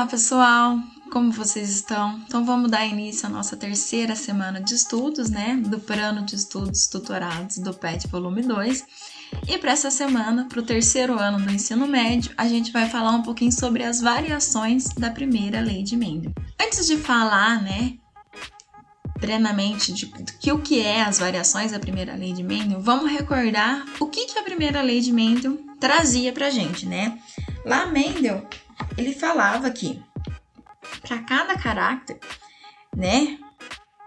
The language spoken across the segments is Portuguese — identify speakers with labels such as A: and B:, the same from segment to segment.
A: Olá pessoal, como vocês estão? Então vamos dar início à nossa terceira semana de estudos, né? Do Plano de Estudos Tutorados do PET Volume 2. E para essa semana, para o terceiro ano do ensino médio, a gente vai falar um pouquinho sobre as variações da primeira lei de Mendel. Antes de falar, né, plenamente o que é as variações da primeira lei de Mendel, vamos recordar o que a primeira lei de Mendel trazia para a gente, né? Lá Mendel, ele falava que para cada caráter, né,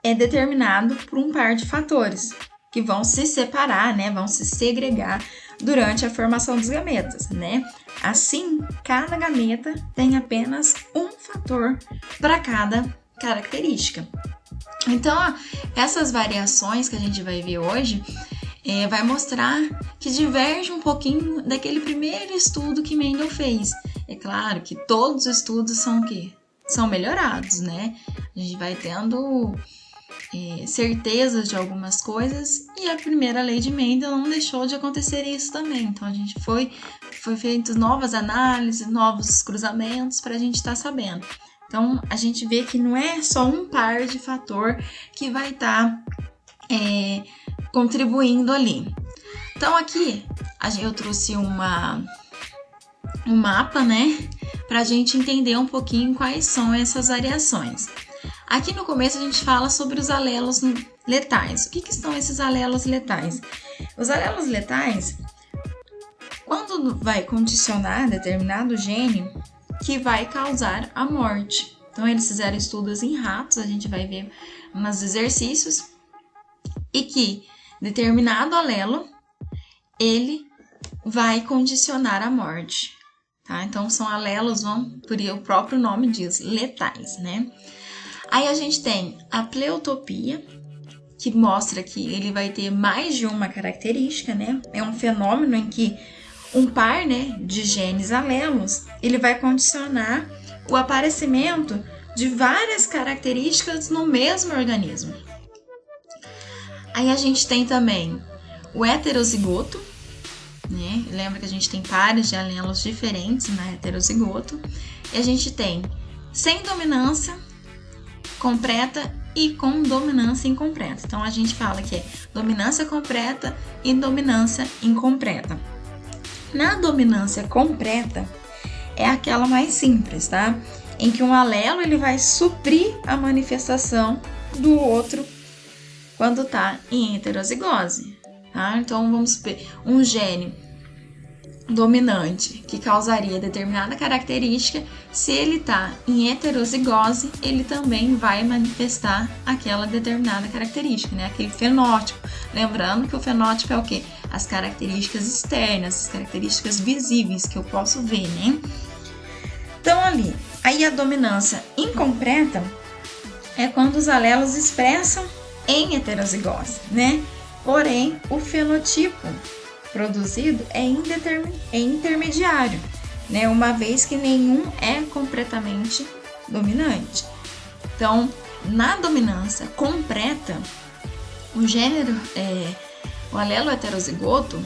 A: é determinado por um par de fatores que vão se separar, né, vão se segregar durante a formação dos gametas, né? Assim, cada gameta tem apenas um fator para cada característica. Então, essas variações que a gente vai ver hoje vai mostrar que diverge um pouquinho daquele primeiro estudo que Mendel fez. É claro que todos os estudos são o quê? São melhorados, né? A gente vai tendo certezas de algumas coisas e a primeira lei de Mendel não deixou de acontecer isso também. Então, a gente foi feitas novas análises, novos cruzamentos para a gente estar sabendo. Então, a gente vê que não é só um par de fator que vai estar contribuindo ali. Então, aqui eu trouxe um mapa, né, para a gente entender um pouquinho quais são essas variações. Aqui no começo a gente fala sobre os alelos letais. O que são esses alelos letais? Os alelos letais, quando vai condicionar determinado gene que vai causar a morte. Então, eles fizeram estudos em ratos, a gente vai ver nos exercícios, e que determinado alelo, ele vai condicionar a morte, tá? Então, são alelos, por o próprio nome diz, letais, né? Aí a gente tem a pleutopia, que mostra que ele vai ter mais de uma característica, né? É um fenômeno em que um par, né, de genes alelos, ele vai condicionar o aparecimento de várias características no mesmo organismo. Aí a gente tem também o heterozigoto, né? Lembra que a gente tem pares de alelos diferentes na heterozigoto. E a gente tem sem dominância completa e com dominância incompleta. Então a gente fala que é dominância completa e dominância incompleta. Na dominância completa é aquela mais simples, tá? Em que um alelo ele vai suprir a manifestação do outro quando tá em heterozigose, tá? Então vamos ver um gene dominante que causaria determinada característica, se ele tá em heterozigose, ele também vai manifestar aquela determinada característica, né? Aquele fenótipo. Lembrando que o fenótipo é o quê? As características externas, as características visíveis que eu posso ver, né? Então, ali, aí a dominância incompleta é quando os alelos expressam em heterozigose, né? Porém, o fenotipo produzido é intermediário, né? Uma vez que nenhum é completamente dominante. Então, na dominância completa, o alelo heterozigoto,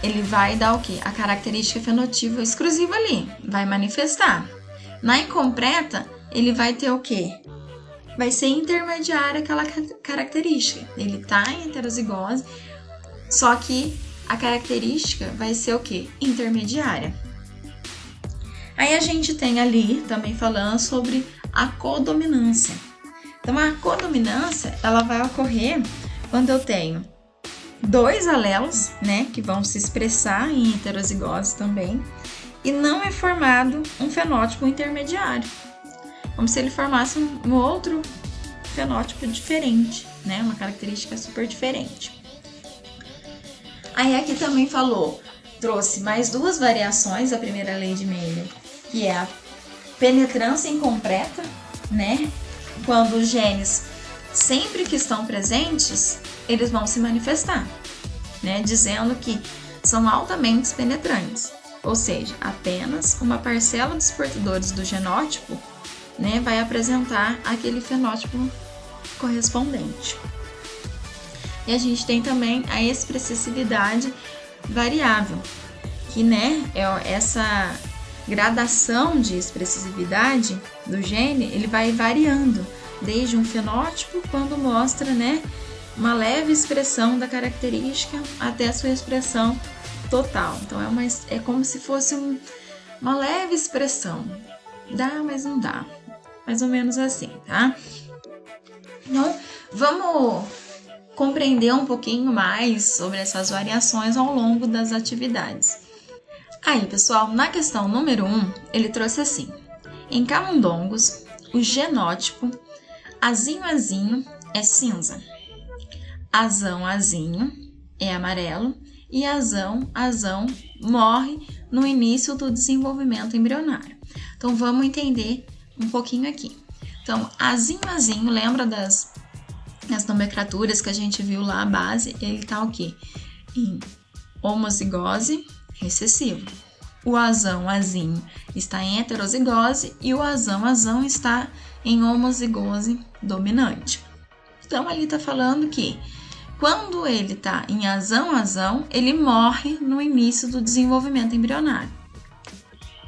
A: ele vai dar o quê? A característica fenotípica exclusiva ali, vai manifestar. Na incompleta, ele vai ter o quê? Vai ser intermediária aquela característica. Ele tá em heterozigose, só que a característica vai ser o quê? Intermediária. Aí a gente tem ali também falando sobre a codominância. Então, a codominância, ela vai ocorrer quando eu tenho dois alelos, né, que vão se expressar em heterozigose também, e não é formado um fenótipo intermediário, como se ele formasse um outro fenótipo diferente, né, uma característica super diferente. Aí aqui também trouxe mais duas variações da primeira lei de Mendel, que é a penetrância incompleta, né, quando os genes, sempre que estão presentes, eles vão se manifestar, né, dizendo que são altamente penetrantes, ou seja, apenas uma parcela dos portadores do genótipo, né, vai apresentar aquele fenótipo correspondente. E a gente tem também a expressividade variável, que, né, é essa gradação de expressividade do gene, ele vai variando, desde um fenótipo, quando mostra, né, uma leve expressão da característica, até a sua expressão total. Então, é como se fosse uma leve expressão. Dá, mas não dá. Mais ou menos assim, tá? Então, vamos compreender um pouquinho mais sobre essas variações ao longo das atividades. Aí, pessoal, na questão número 1, ele trouxe assim: em camundongos, o genótipo azinho-azinho é cinza, azão-azinho é amarelo e azão-azão morre no início do desenvolvimento embrionário. Então, vamos entender um pouquinho aqui. Então, azinho-azinho, lembra das nomenclaturas que a gente viu lá, a base, ele tá o quê? Em homozigose recessivo. O azão-azinho está em heterozigose e o azão-azão está em homozigose dominante. Então, ali tá falando que quando ele tá em azão-azão, ele morre no início do desenvolvimento embrionário.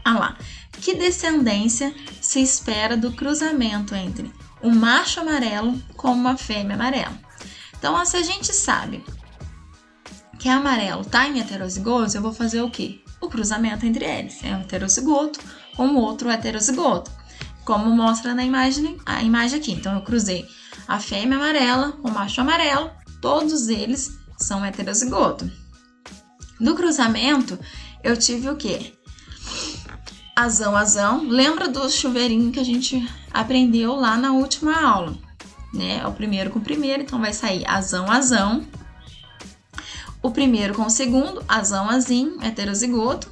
A: Ah lá, que descendência se espera do cruzamento entre um macho amarelo com uma fêmea amarela? Então, se a gente sabe que amarelo está em heterozigose, eu vou fazer o quê? O cruzamento entre eles. É um heterozigoto com outro heterozigoto, como mostra na imagem, a imagem aqui. Então, eu cruzei a fêmea amarela com o macho amarelo, todos eles são heterozigoto. No cruzamento, eu tive o quê? Azão-azão. Lembra do chuveirinho que a gente aprendeu lá na última aula, né? O primeiro com o primeiro, então vai sair azão-azão. O primeiro com o segundo, azão-azinho, heterozigoto.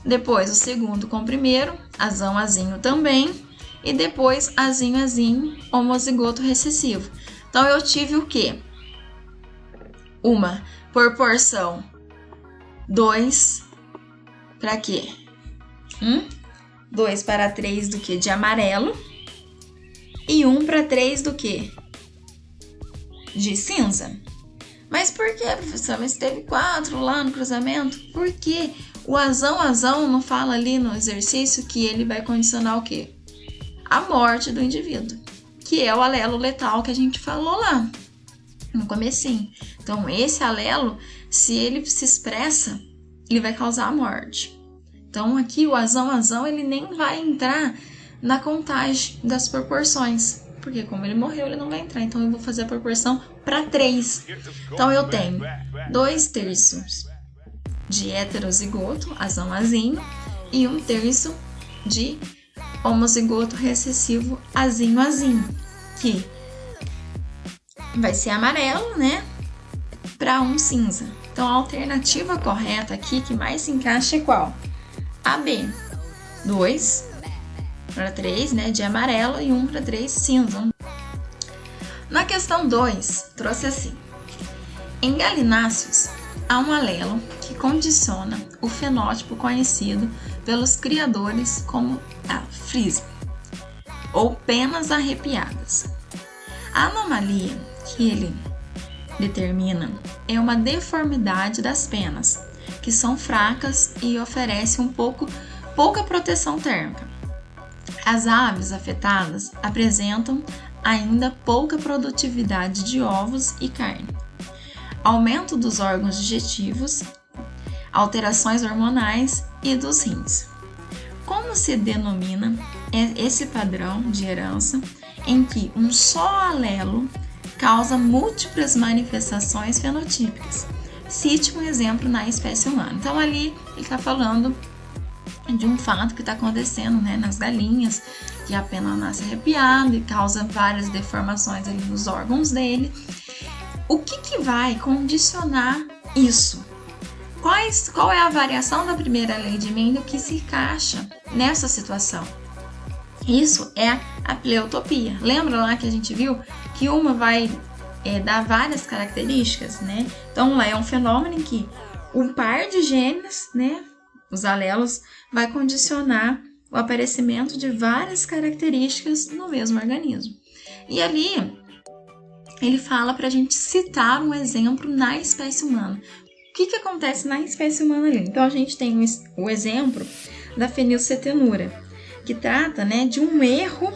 A: Depois o segundo com o primeiro, azão-azinho também. E depois azinho-azinho, homozigoto recessivo. Então eu tive o quê? Uma proporção 2 para quê? 2 para 3 do que? De amarelo. E 1 para 3 do que? De cinza. Mas por que, professor? Mas teve 4 lá no cruzamento? Porque o azão-azão não fala ali no exercício que ele vai condicionar o quê? A morte do indivíduo, que é o alelo letal que a gente falou lá no comecinho. Então, esse alelo, se ele se expressa, ele vai causar a morte. Então, aqui o azão-azão, ele nem vai entrar na contagem das proporções, porque como ele morreu, ele não vai entrar. Então, eu vou fazer a proporção para 3. Então, eu tenho 2/3 de heterozigoto, azão-azinho, e 1/3 de homozigoto recessivo, azinho-azinho, que vai ser amarelo, né, para 1 cinza. Então, a alternativa correta aqui, que mais se encaixa, é qual? AB, 2 para 3, né, de amarelo e 1 para 3 cinza. Na questão 2, trouxe assim: em galináceos, há um alelo que condiciona o fenótipo conhecido pelos criadores como a frisma, ou penas arrepiadas. A anomalia que ele determina é uma deformidade das penas, que são fracas e oferecem pouca proteção térmica. As aves afetadas apresentam ainda pouca produtividade de ovos e carne, aumento dos órgãos digestivos, alterações hormonais e dos rins. Como se denomina esse padrão de herança em que um só alelo causa múltiplas manifestações fenotípicas? Cite um exemplo na espécie humana. Então, ali ele está falando de um fato que está acontecendo, né, nas galinhas, que a pena nasce arrepiada e causa várias deformações ali nos órgãos dele. O que vai condicionar isso? Qual é a variação da primeira lei de Mendel que se encaixa nessa situação? Isso é a pleotopia. Lembra lá que a gente viu que uma vai dar várias características, né? Então, lá é um fenômeno em que um par de genes, né, os alelos, vai condicionar o aparecimento de várias características no mesmo organismo. E ali, ele fala para a gente citar um exemplo na espécie humana. O que acontece na espécie humana ali? Então, a gente tem o exemplo da fenilcetonúria, que trata, né, de um erro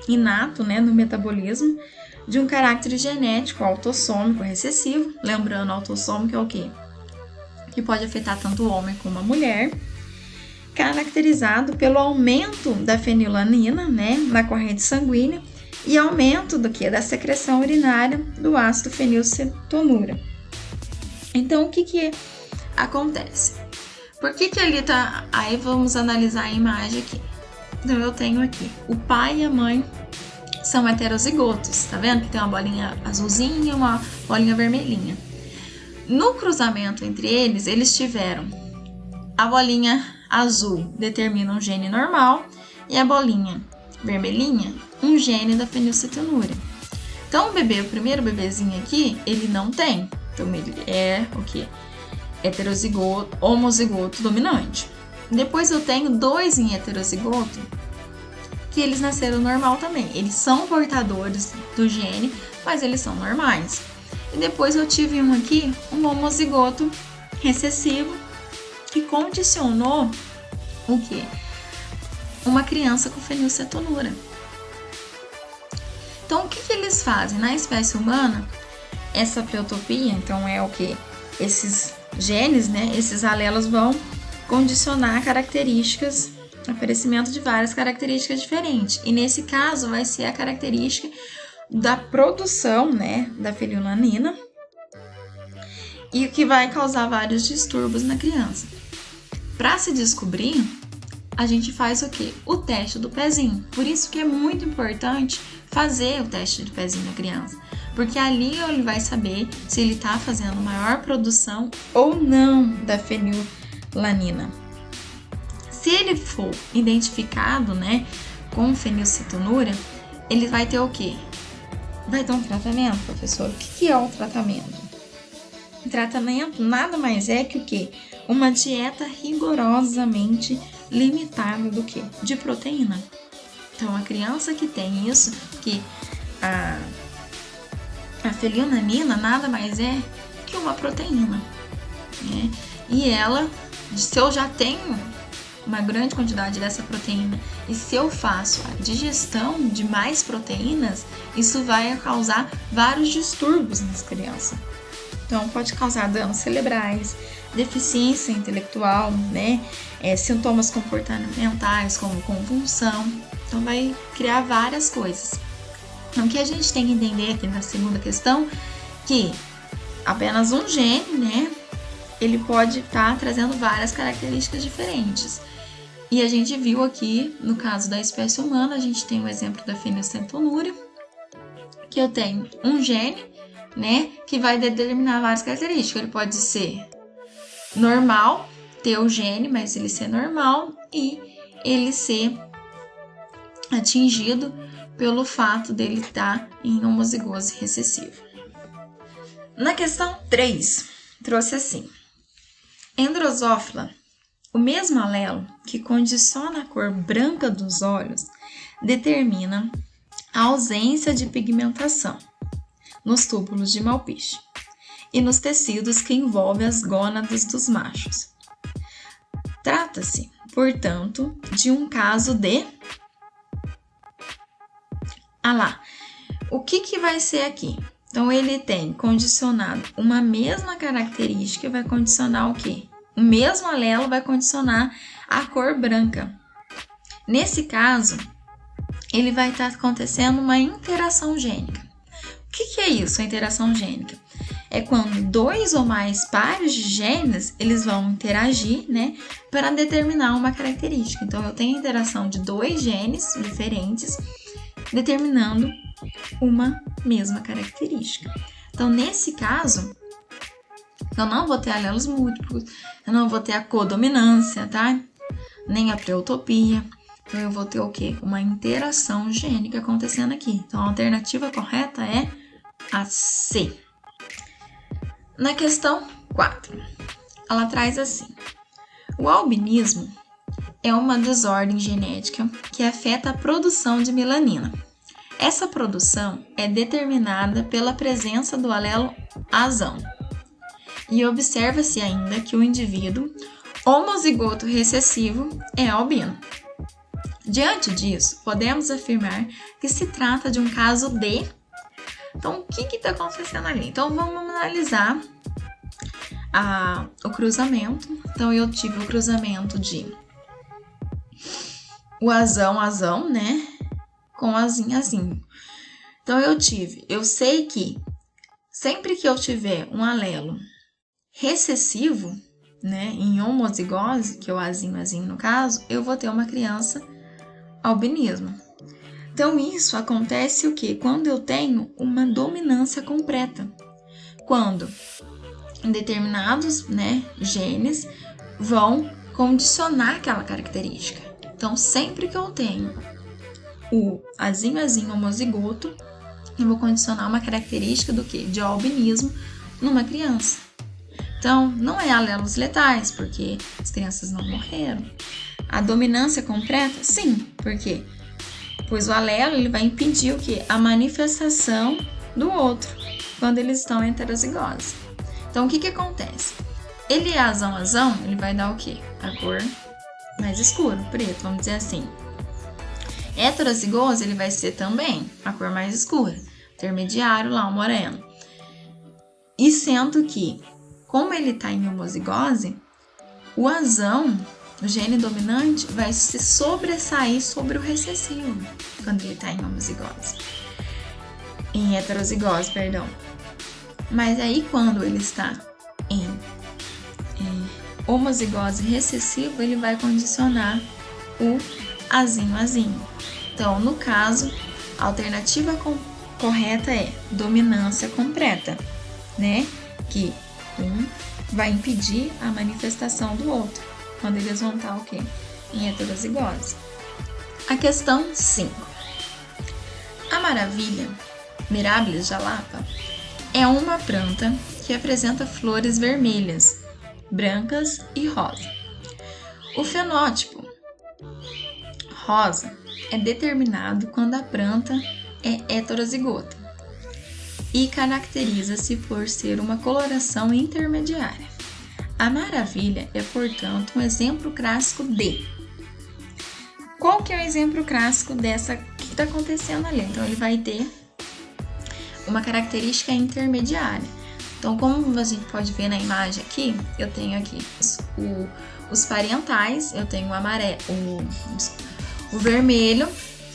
A: inato, né, no metabolismo de um caráter genético autossômico recessivo. Lembrando, autossômico é o quê? Que pode afetar tanto o homem como a mulher, caracterizado pelo aumento da fenilanina, né, na corrente sanguínea e aumento do que? Da secreção urinária do ácido fenilcetonúria. Então, o que acontece? Por que ali tá? Aí vamos analisar a imagem aqui. Então, eu tenho aqui o pai e a mãe são heterozigotos, tá vendo? Que tem uma bolinha azulzinha e uma bolinha vermelhinha. No cruzamento entre eles, eles tiveram a bolinha azul determina um gene normal e a bolinha vermelhinha um gene da fenilcetonúria. Então o primeiro bebezinho aqui, ele não tem. Então ele é o que? Heterozigoto, homozigoto dominante. Depois eu tenho 2 em heterozigoto que eles nasceram normal também. Eles são portadores do gene, mas eles são normais. E depois eu tive um aqui, um homozigoto recessivo, que condicionou o quê? Uma criança com fenilcetonúria. Então, o que eles fazem? Na espécie humana, essa pleotopia, então é o que? Esses genes, né? Esses alelos vão condicionar características, aparecimento de várias características diferentes. E nesse caso, vai ser a característica da produção, né? Da fenilanina, e o que vai causar vários distúrbios na criança. Para se descobrir, a gente faz o quê? O teste do pezinho. Por isso que é muito importante fazer o teste do pezinho na criança, porque ali ele vai saber se ele está fazendo maior produção ou não da fenilanina. Se ele for identificado, né, com fenilcetonúria, ele vai ter o quê? Vai ter um tratamento, professor? O que é o tratamento? O tratamento nada mais é que o quê? Uma dieta rigorosamente limitada do quê? De proteína. Então, a criança que tem isso, que a fenilanina nada mais é que uma proteína, né? E ela, se eu já tenho uma grande quantidade dessa proteína e se eu faço a digestão de mais proteínas, isso vai causar vários distúrbios nas crianças. Então, pode causar danos cerebrais, deficiência intelectual, né? Sintomas comportamentais como convulsão. Então, vai criar várias coisas. Então, o que a gente tem que entender aqui na segunda questão, que apenas um gene, né? Ele pode estar trazendo várias características diferentes. E a gente viu aqui, no caso da espécie humana, a gente tem o exemplo da fenilcetonúria, que eu tenho um gene, né, que vai determinar várias características. Ele pode ser normal, ter o gene, mas ele ser normal e ele ser atingido pelo fato dele estar em homozigose recessiva. Na questão 3, trouxe assim: em Drosophila, o mesmo alelo que condiciona a cor branca dos olhos determina a ausência de pigmentação nos túbulos de Malpighi e nos tecidos que envolvem as gônadas dos machos. Trata-se, portanto, de um caso de... o que vai ser aqui? Então, ele tem condicionado uma mesma característica, vai condicionar o quê? O mesmo alelo vai condicionar a cor branca. Nesse caso, ele vai estar acontecendo uma interação gênica. O que é isso, a interação gênica? É quando 2 ou mais pares de genes, eles vão interagir, né, para determinar uma característica. Então, eu tenho a interação de 2 genes diferentes, determinando uma mesma característica. Então, nesse caso, eu não vou ter alelos múltiplos, eu não vou ter a codominância, tá? Nem a pleotopia. Então, eu vou ter o quê? Uma interação gênica acontecendo aqui. Então, a alternativa correta é a C. Na questão 4, ela traz assim: o albinismo é uma desordem genética que afeta a produção de melanina. Essa produção é determinada pela presença do alelo azão. E observa-se ainda que o indivíduo homozigoto recessivo é albino. Diante disso, podemos afirmar que se trata de um caso de... Então, o que está acontecendo ali? Então, vamos analisar o cruzamento. Então, eu tive o cruzamento de o azão, né? Com azinho. Então, eu sei que sempre que eu tiver um alelo recessivo, né, em homozigose, que é o azinho no caso, eu vou ter uma criança albinismo. Então, isso acontece o quê? Quando eu tenho uma dominância completa. Quando determinados, né, genes vão condicionar aquela característica. Então, sempre que eu tenho o azinho homozigoto, eu vou condicionar uma característica do quê? De albinismo numa criança. Então, não é alelos letais, porque as crianças não morreram. A dominância completa? Sim, por quê? Pois o alelo ele vai impedir o quê? A manifestação do outro, quando eles estão em heterozigose. Então, o que acontece? Ele é azão, ele vai dar o quê? A cor mais escura, preto, vamos dizer assim. Heterozigose, ele vai ser também a cor mais escura, intermediário lá, o moreno. E sendo que, como ele está em homozigose, o azão, o gene dominante, vai se sobressair sobre o recessivo, quando ele está em homozigose. Em heterozigose, perdão. Mas aí, quando ele está em homozigose recessivo, ele vai condicionar o azinho. Então, no caso, a alternativa correta é dominância completa, né? Que um vai impedir a manifestação do outro, quando eles vão estar o quê? Em heterozigose. A questão 5. A maravilha, Mirabilis jalapa, é uma planta que apresenta flores vermelhas, brancas e rosa. O fenótipo rosa é determinado quando a planta é heterozigota e caracteriza-se por ser uma coloração intermediária. A maravilha é, portanto, um exemplo clássico de... Qual que é o exemplo clássico dessa que está acontecendo ali? Então, ele vai ter uma característica intermediária. Então, como a gente pode ver na imagem aqui, eu tenho aqui os parentais, eu tenho o amarelo, o vermelho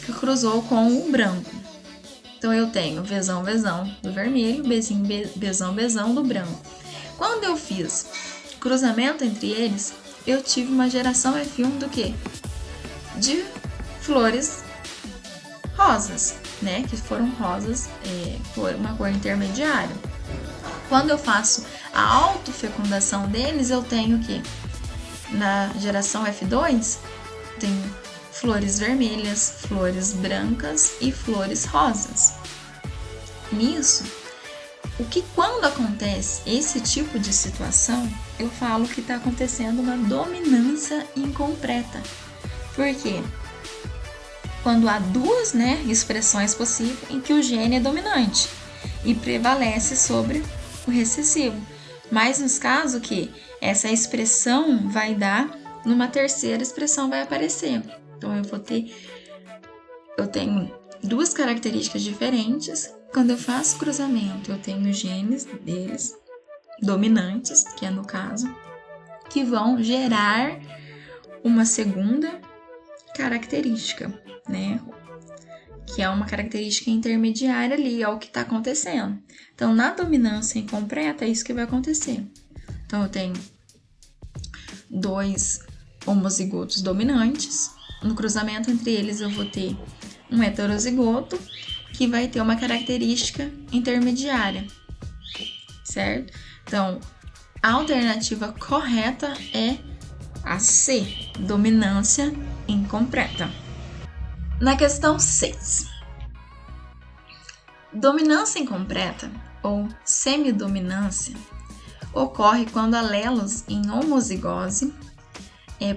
A: que cruzou com o branco. Então, eu tenho vezão do vermelho, vezão do branco. Quando eu fiz cruzamento entre eles, eu tive uma geração F1 do quê? De flores rosas, né? Que foram rosas por uma cor intermediária. Quando eu faço a autofecundação deles, eu tenho que na geração F2 tenho flores vermelhas, flores brancas e flores rosas. Nisso, quando acontece esse tipo de situação, eu falo que está acontecendo uma dominância incompleta. Por quê? Quando há duas, né, expressões possíveis em que o gene é dominante e prevalece sobre o recessivo. Mas nos casos que essa expressão vai dar, numa terceira expressão vai aparecer. Então, eu tenho duas características diferentes. Quando eu faço cruzamento, eu tenho genes deles dominantes, que é no caso, que vão gerar uma segunda característica, né? Que é uma característica intermediária ali, é o que está acontecendo. Então, na dominância incompleta, é isso que vai acontecer. Então, eu tenho dois homozigotos dominantes. No cruzamento entre eles, eu vou ter um heterozigoto que vai ter uma característica intermediária, certo? Então, a alternativa correta é a C, dominância incompleta. Na questão 6, dominância incompleta ou semidominância ocorre quando alelos em homozigose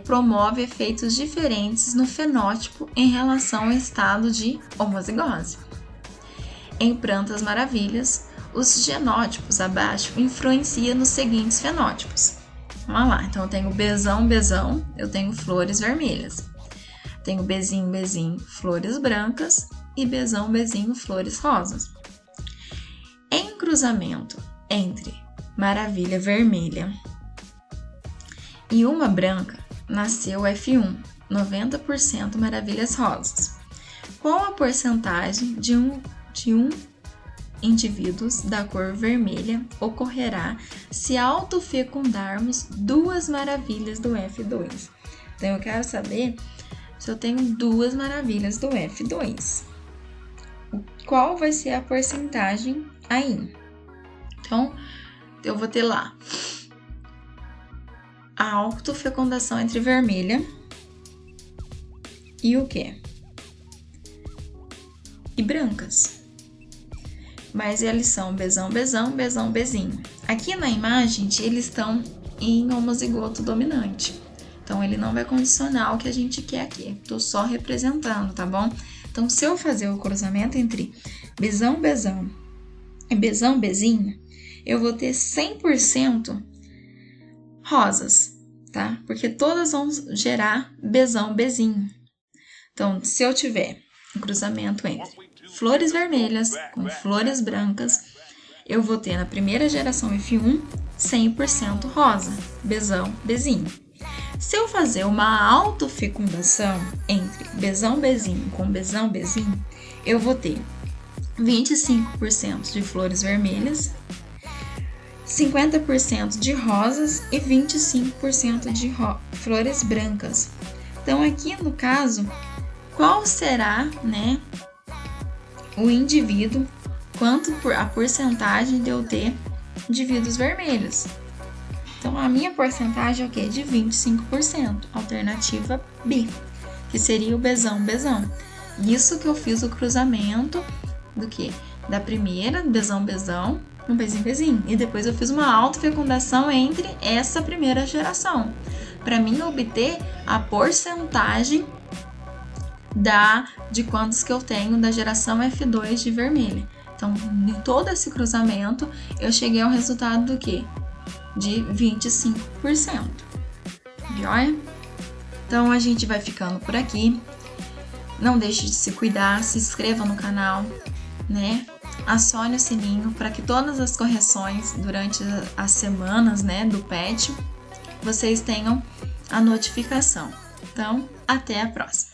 A: promove efeitos diferentes no fenótipo em relação ao estado de homozigose. Em plantas maravilhas, os genótipos abaixo influenciam nos seguintes fenótipos. Vamos lá, então eu tenho Bzão, Bzão, eu tenho flores vermelhas. Tenho Bzinho, Bzinho, flores brancas e Bzão, Bzinho, flores rosas. Em cruzamento entre maravilha vermelha e uma branca, nasceu F1, 90% maravilhas rosas. Qual a porcentagem de um indivíduos da cor vermelha ocorrerá se autofecundarmos duas maravilhas do F2? Então, eu quero saber se eu tenho duas maravilhas do F2. Qual vai ser a porcentagem aí? Então, eu vou ter lá a autofecundação entre vermelha e o quê? E brancas. Mas eles são Bzão, Bzão, Bzão, Bzinho. Aqui na imagem, eles estão em homozigoto dominante. Então, ele não vai condicionar o que a gente quer aqui. Tô só representando, tá bom? Então, se eu fazer o cruzamento entre Bzão, Bzão e Bzão, Bzinho, eu vou ter 100% rosas, tá? Porque todas vão gerar Bzão, Bzinho. Então, se eu tiver um cruzamento entre flores vermelhas com flores brancas, eu vou ter na primeira geração F1 100% rosa, Bzão, Bzinho. Se eu fazer uma autofecundação entre Bzão, Bzinho com Bzão, Bzinho, eu vou ter 25% de flores vermelhas, 50% de rosas e 25% de flores brancas. Então, aqui no caso, qual será, né, o indivíduo, quanto a porcentagem de eu ter indivíduos vermelhos? Então, a minha porcentagem é o quê? De 25%, alternativa B, que seria o Bzão, Bzão. Isso que eu fiz o cruzamento do quê? Da primeira, Bzão, Bzão, no Bzinho, Bzinho. E depois eu fiz uma autofecundação entre essa primeira geração, para mim obter a porcentagem de quantos que eu tenho da geração F2 de vermelha. Então, em todo esse cruzamento, eu cheguei ao resultado do quê? De 25%. Joia? Então, a gente vai ficando por aqui. Não deixe de se cuidar, se inscreva no canal, né? Acione o sininho para que todas as correções durante as semanas, né, do PET, vocês tenham a notificação. Então, até a próxima!